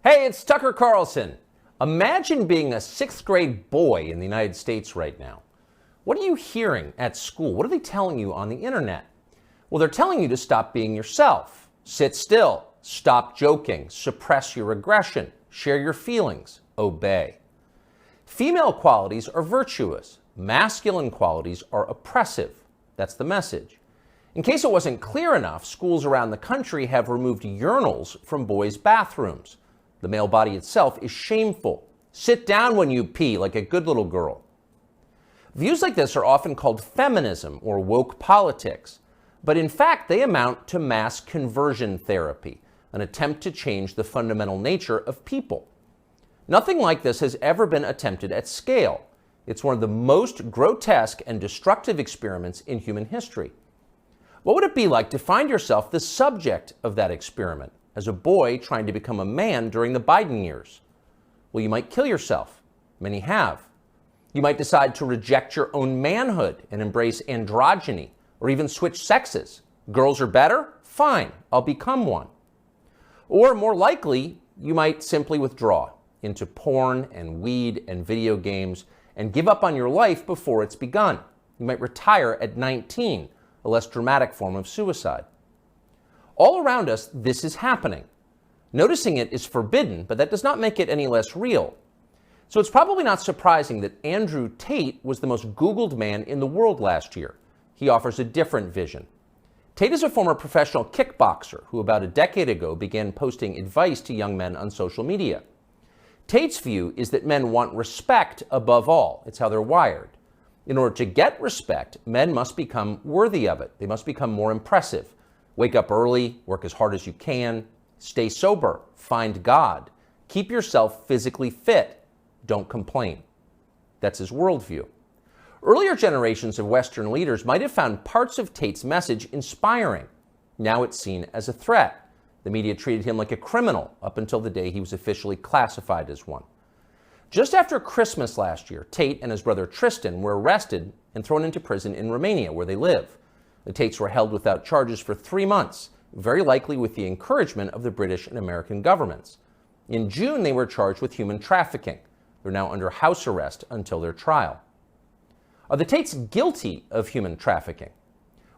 Hey, it's Tucker Carlson. Imagine being a sixth grade boy in the United States right now. What are you hearing at school? What are they telling you on the internet? Well, they're telling you to stop being yourself, sit still, stop joking, suppress your aggression, share your feelings, obey. Female qualities are virtuous. Masculine qualities are oppressive. That's the message. In case it wasn't clear enough, schools around the country have removed urinals from boys' bathrooms. The male body itself is shameful. Sit down when you pee like a good little girl. Views like this are often called feminism or woke politics, but in fact they amount to mass conversion therapy, an attempt to change the fundamental nature of people. Nothing like this has ever been attempted at scale. It's one of the most grotesque and destructive experiments in human history. What would it be like to find yourself the subject of that experiment as a boy trying to become a man during the Biden years? Well, you might kill yourself. Many have. You might decide to reject your own manhood and embrace androgyny, or even switch sexes. Girls are better? Fine, I'll become one. Or more likely, you might simply withdraw into porn and weed and video games and give up on your life before it's begun. You might retire at 19, a less dramatic form of suicide. All around us, this is happening. Noticing it is forbidden, but that does not make it any less real. So it's probably not surprising that Andrew Tate was the most Googled man in the world last year. He offers a different vision. Tate is a former professional kickboxer who about a decade ago began posting advice to young men on social media. Tate's view is that men want respect above all. It's how they're wired. In order to get respect, men must become worthy of it. They must become more impressive. Wake up early, work as hard as you can, stay sober, find God, keep yourself physically fit, don't complain. That's his worldview. Earlier generations of Western leaders might have found parts of Tate's message inspiring. Now it's seen as a threat. The media treated him like a criminal up until the day he was officially classified as one. Just after Christmas last year, Tate and his brother Tristan were arrested and thrown into prison in Romania, where they live. The Tates were held without charges for 3 months, very likely with the encouragement of the British and American governments. In June, they were charged with human trafficking. They're now under house arrest until their trial. Are the Tates guilty of human trafficking?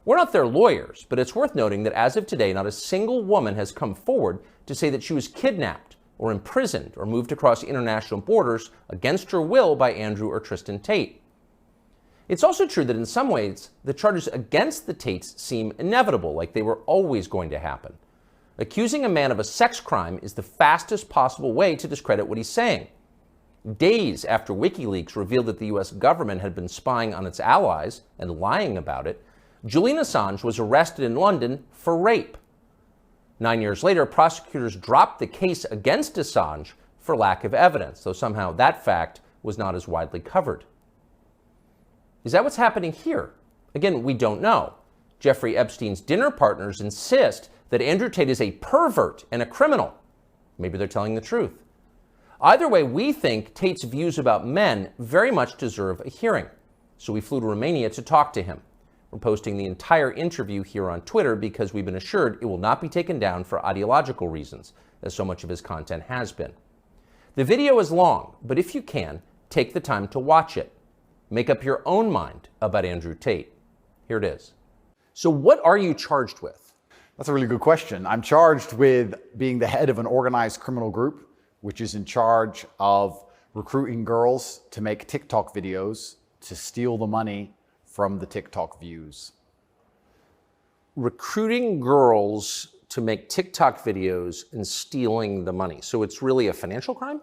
We're not their lawyers, but it's worth noting that as of today, not a single woman has come forward to say that she was kidnapped or imprisoned or moved across international borders against her will by Andrew or Tristan Tate. It's also true that in some ways, the charges against the Tates seem inevitable, like they were always going to happen. Accusing a man of a sex crime is the fastest possible way to discredit what he's saying. Days after WikiLeaks revealed that the US government had been spying on its allies and lying about it, Julian Assange was arrested in London for rape. 9 years later, prosecutors dropped the case against Assange for lack of evidence, though somehow that fact was not as widely covered. Is that what's happening here? Again, we don't know. Jeffrey Epstein's dinner partners insist that Andrew Tate is a pervert and a criminal. Maybe they're telling the truth. Either way, we think Tate's views about men very much deserve a hearing. So we flew to Romania to talk to him. We're posting the entire interview here on Twitter because we've been assured it will not be taken down for ideological reasons, as so much of his content has been. The video is long, but if you can, take the time to watch it. Make up your own mind about Andrew Tate. Here it is. So what are you charged with? That's a really good question. I'm charged with being the head of an organized criminal group, which is in charge of recruiting girls to make TikTok videos to steal the money from the TikTok views. Recruiting girls to make TikTok videos and stealing the money. So it's really a financial crime?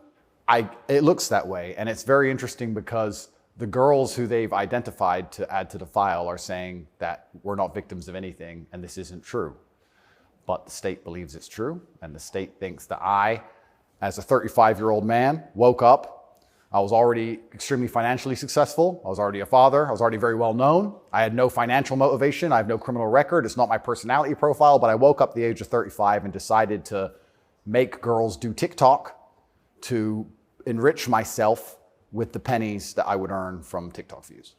It looks that way. And it's very interesting because the girls who they've identified to add to the file are saying that we're not victims of anything and this isn't true. But the state believes it's true, and the state thinks that I, as a 35-year-old man, woke up. I was already extremely financially successful. I was already a father. I was already very well known. I had no financial motivation. I have no criminal record. It's not my personality profile, but I woke up at the age of 35 and decided to make girls do TikTok to enrich myself with the pennies that I would earn from TikTok views.